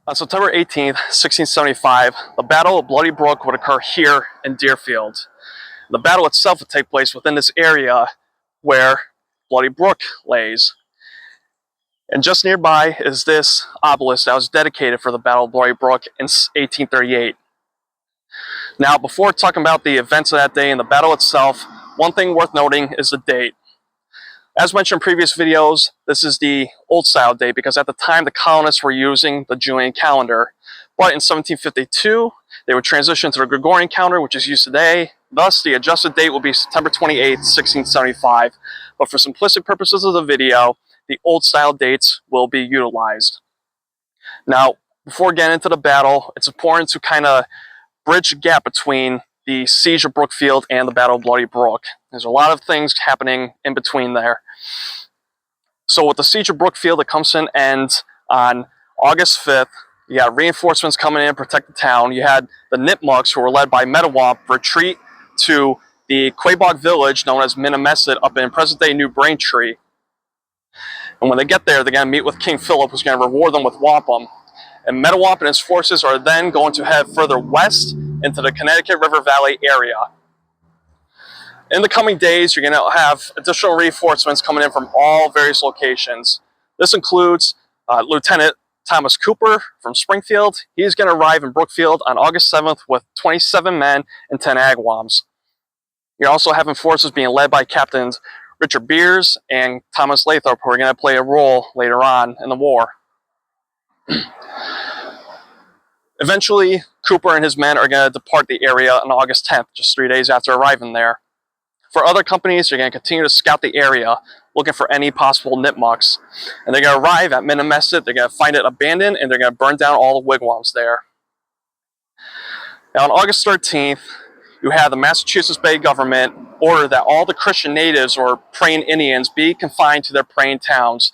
On September 18th, 1675, the Battle of Bloody Brook would occur here in Deerfield. The battle itself would take place within this area where Bloody Brook lays. And just nearby is this obelisk that was dedicated for the Battle of Bloody Brook in 1838. Now, before talking about the events of that day and the battle itself, one thing worth noting is the date. As mentioned in previous videos, this is the old style date because at the time the colonists were using the Julian calendar. But in 1752, they would transition to the Gregorian calendar, which is used today. Thus, the adjusted date will be September 28th, 1675. But for simplistic purposes of the video, the old style dates will be utilized. Now, before getting into the battle, it's important to kind of bridge the gap between the siege of Brookfield and the Battle of Bloody Brook. There's a lot of things happening in between there. So with the siege of Brookfield, it comes to an end on August 5th. You had reinforcements coming in to protect the town. You had the Nipmucks, who were led by Metawamp, retreat to the Quabog village known as Minamesset up in present-day New Braintree. And when they get there, they're going to meet with King Philip, who's going to reward them with wampum. And Metawamp and his forces are then going to head further west into the Connecticut River Valley area. In the coming days, you're going to have additional reinforcements coming in from all various locations. This includes Lieutenant Thomas Cooper from Springfield. He's going to arrive in Brookfield on August 7th with 27 men and 10 agawams. You're also having forces being led by Captains Richard Beers and Thomas Lathrop, who are going to play a role later on in the war. Eventually, Cooper and his men are going to depart the area on August 10th, just 3 days after arriving there. For other companies, they're going to continue to scout the area, looking for any possible Nipmucks. And they're going to arrive at Minamesset, they're going to find it abandoned, and they're going to burn down all the wigwams there. Now, on August 13th, you have the Massachusetts Bay government order that all the Christian natives or praying Indians be confined to their praying towns,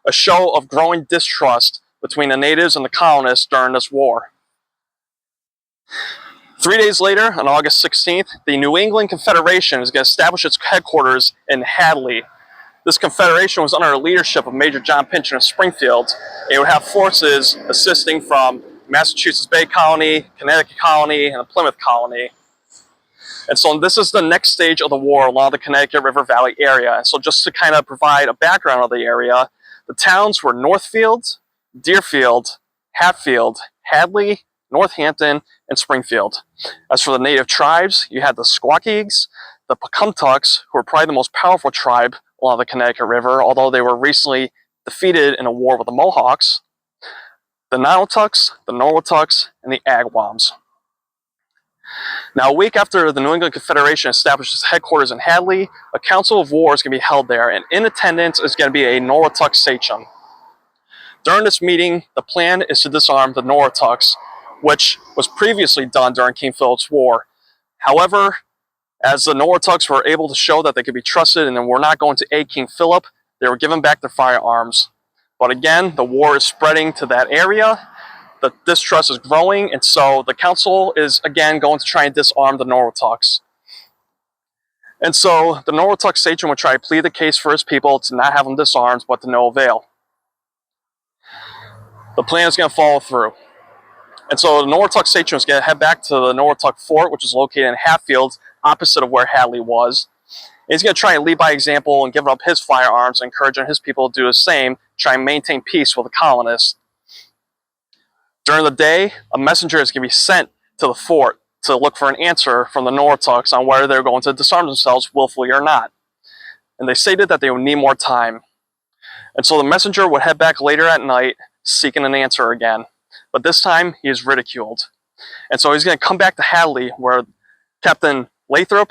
a show of growing distrust between the natives and the colonists during this war. 3 days later, on August 16th, the New England Confederation is going to establish its headquarters in Hadley. This confederation was under the leadership of Major John Pynchon of Springfield. It would have forces assisting from Massachusetts Bay Colony, Connecticut Colony, and the Plymouth Colony. And so this is the next stage of the war along the Connecticut River Valley area. And so just to kind of provide a background of the area, the towns were Northfield, Deerfield, Hatfield, Hadley, Northampton, and Springfield. As for the native tribes, you had the Squawkees, the Pecumtucks, who were probably the most powerful tribe along the Connecticut River, although they were recently defeated in a war with the Mohawks, the Nautatucks, the Norwatucks, and the Agawams. Now, a week after the New England Confederation established its headquarters in Hadley, a council of war is going to be held there, and in attendance is going to be a Norwatuck sachem. During this meeting, the plan is to disarm the Norwatucks, which was previously done during King Philip's War. However, as the Norwatucks were able to show that they could be trusted and were not going to aid King Philip, they were given back their firearms. But again, the war is spreading to that area, the distrust is growing, and so the council is again going to try and disarm the Norwatucks. And so the Norwatuck sachem would try to plead the case for his people to not have them disarmed, but to no avail. The plan is going to follow through. And so the Norwatuck sachem is going to head back to the Norwatuck fort, which is located in Hatfield, opposite of where Hadley was. And he's going to try and lead by example and give up his firearms, encouraging his people to do the same, try and maintain peace with the colonists. During the day, a messenger is going to be sent to the fort to look for an answer from the Norwatucks on whether they're going to disarm themselves willfully or not. And they stated that they would need more time. And so the messenger would head back later at night, seeking an answer again. But this time, he is ridiculed. And so he's going to come back to Hadley, where Captain Lathrop,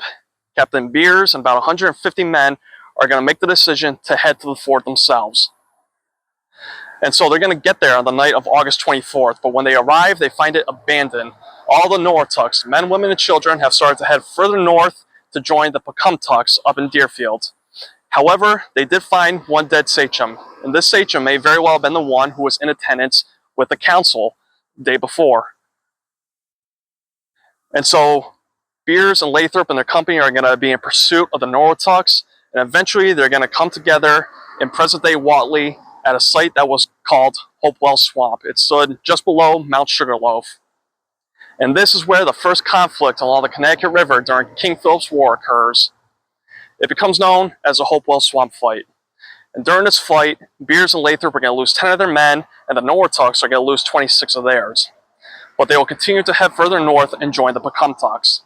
Captain Beers, and about 150 men are going to make the decision to head to the fort themselves. And so they're going to get there on the night of August 24th, but when they arrive, they find it abandoned. All the Norwatucks, men, women, and children, have started to head further north to join the Pecumtucks up in Deerfield. However, they did find one dead sachem, and this sachem may very well have been the one who was in attendance with the council the day before. And so Beers and Lathrop and their company are going to be in pursuit of the Norwatucks, and eventually they're going to come together in present-day Whately at a site that was called Hopewell Swamp. It stood just below Mount Sugarloaf. And this is where the first conflict along the Connecticut River during King Philip's War occurs. It becomes known as the Hopewell Swamp Fight. And during this fight, Beers and Lathrop are going to lose 10 of their men, and the Norwottucks are going to lose 26 of theirs. But they will continue to head further north and join the Pecumtucks.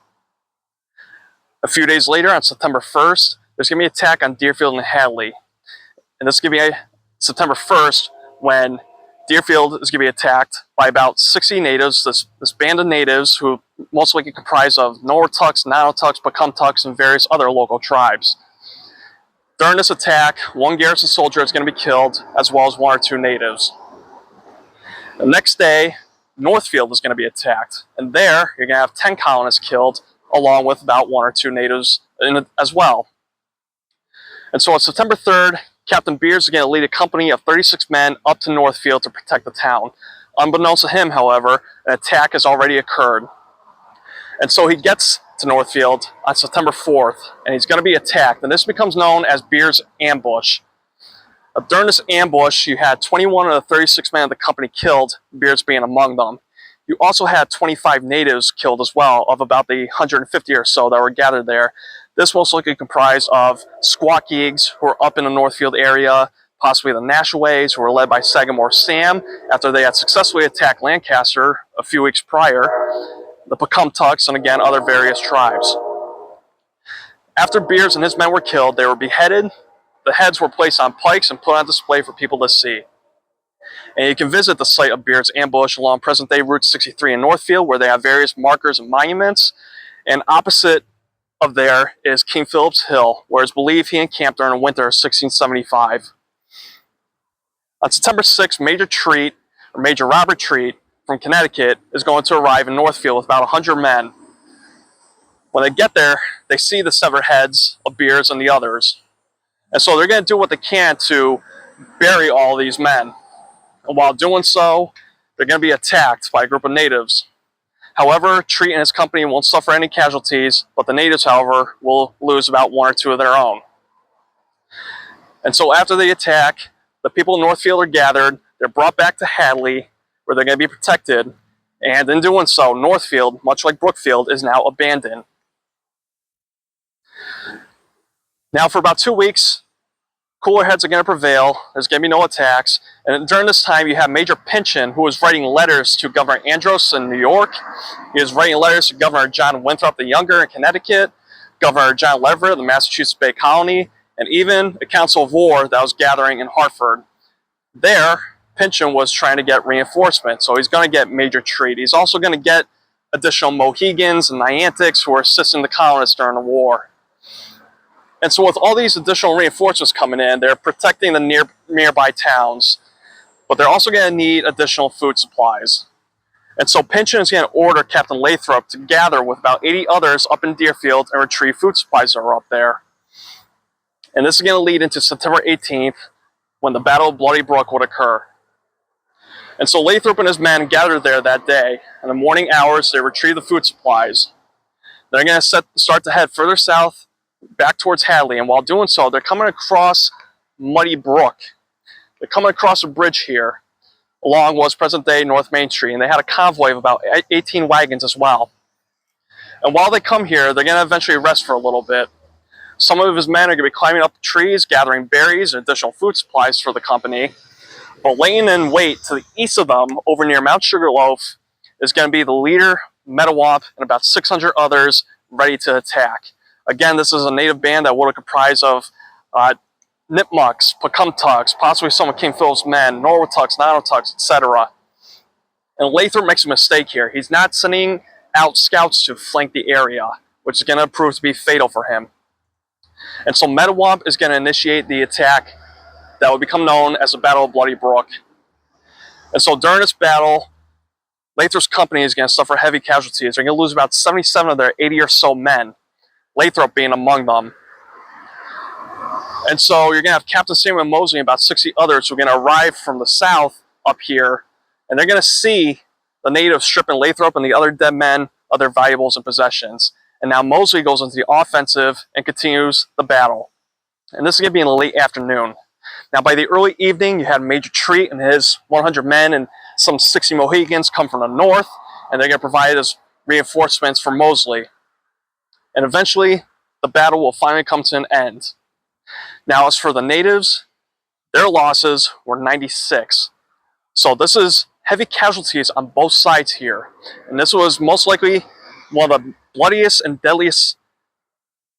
A few days later, on September 1st, there's going to be an attack on Deerfield and Hadley. And this is going to be September 1st, when Deerfield is going to be attacked by about 60 natives, this band of natives who most likely comprise of Norwottucks, Nonotucks, Pecumtucks, and various other local tribes. During this attack, one garrison soldier is going to be killed, as well as 1 or 2 natives. The next day, Northfield is going to be attacked, and there you're going to have 10 colonists killed, along with about 1 or 2 natives as well. And so on September 3rd, Captain Beers is going to lead a company of 36 men up to Northfield to protect the town. Unbeknownst to him, however, an attack has already occurred. And so he gets to Northfield on September 4th, and he's going to be attacked. And this becomes known as Beers' ambush. During this ambush, you had 21 of the 36 men of the company killed, Beers being among them. You also had 25 natives killed as well, of about the 150 or so that were gathered there. This most likely comprised of Squawkeegs, who were up in the Northfield area, possibly the Nashaways, who were led by Sagamore Sam after they had successfully attacked Lancaster a few weeks prior, the Pecumtucks, and again, other various tribes. After Beers and his men were killed, they were beheaded. The heads were placed on pikes and put on display for people to see. And you can visit the site of Beers' ambush along present-day Route 63 in Northfield, where they have various markers and monuments. And opposite of there is King Philip's Hill, where it's believed he encamped during the winter of 1675. On September 6th, Major Robert Treat from Connecticut is going to arrive in Northfield with about 100 men. When they get there, they see the severed heads of Beers and the others. And so they're going to do what they can to bury all these men. And while doing so, they're going to be attacked by a group of natives. However, Treat and his company won't suffer any casualties, but the natives, however, will lose about 1 or 2 of their own. And so after the attack, the people in Northfield are gathered, they're brought back to Hadley, where they're going to be protected, and in doing so, Northfield, much like Brookfield, is now abandoned. Now for about 2 weeks, cooler heads are going to prevail. There's going to be no attacks. And during this time, you have Major Pynchon, who was writing letters to Governor Andros in New York. He was writing letters to Governor John Winthrop the Younger in Connecticut, Governor John Leverett of the Massachusetts Bay Colony, and even a council of war that was gathering in Hartford. There, Pynchon was trying to get reinforcements, so he's going to get Major Treat. He's also going to get additional Mohegans and Niantics who are assisting the colonists during the war. And so with all these additional reinforcements coming in, they're protecting the nearby towns, but they're also going to need additional food supplies. And so Pynchon is going to order Captain Lathrop to gather with about 80 others up in Deerfield and retrieve food supplies that are up there. And this is going to lead into September 18th, when the Battle of Bloody Brook would occur. And so Lathrop and his men gathered there that day. In the morning hours, they retrieve the food supplies. They're going to start to head further south, back towards Hadley, and while doing so, they're coming across Muddy Brook. They're coming across a bridge here, along what's present-day North Main Street, and they had a convoy of about 18 wagons as well. And while they come here, they're going to eventually rest for a little bit. Some of his men are going to be climbing up trees, gathering berries and additional food supplies for the company. But laying in wait to the east of them, over near Mount Sugarloaf, is going to be the leader, Metawamp, and about 600 others ready to attack. Again, this is a native band that would have comprised of Nipmucks, Pecumtucks, possibly some of King Philip's men, Norwottucks, Nonotucks, etc. And Lathrop makes a mistake here. He's not sending out scouts to flank the area, which is going to prove to be fatal for him. And so Metawamp is going to initiate the attack that would become known as the Battle of Bloody Brook. And so during this battle, Lathrop's company is going to suffer heavy casualties. They're going to lose about 77 of their 80 or so men, Lathrop being among them. And so you're going to have Captain Samuel Mosley and about 60 others who are going to arrive from the south up here, and they're going to see the natives stripping Lathrop and the other dead men of their valuables and possessions. And now Mosley goes into the offensive and continues the battle. And this is going to be in the late afternoon. Now, by the early evening, you had Major Treat and his 100 men and some 60 Mohegans come from the north, and they're going to provide as reinforcements for Moseley. And eventually, the battle will finally come to an end. Now, as for the natives, their losses were 96. So this is heavy casualties on both sides here. And this was most likely one of the bloodiest and deadliest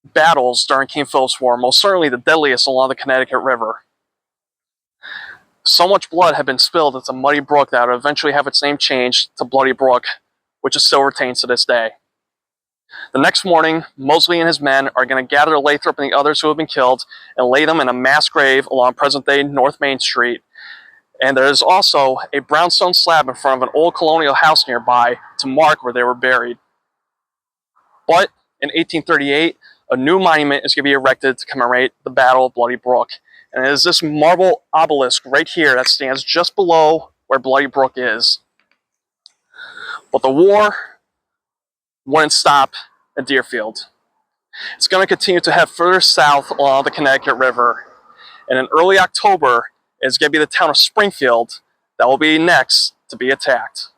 battles during King Philip's War, most certainly the deadliest along the Connecticut River. So much blood had been spilled at the Muddy Brook that would eventually have its name changed to Bloody Brook, which is still retained to this day. The next morning, Moseley and his men are going to gather Lathrop and the others who have been killed and lay them in a mass grave along present-day North Main Street. And there is also a brownstone slab in front of an old colonial house nearby to mark where they were buried. But in 1838, a new monument is going to be erected to commemorate the Battle of Bloody Brook. And it is this marble obelisk right here that stands just below where Bloody Brook is. But the war wouldn't stop at Deerfield. It's going to continue to head further south along the Connecticut River. And in early October, it's going to be the town of Springfield that will be next to be attacked.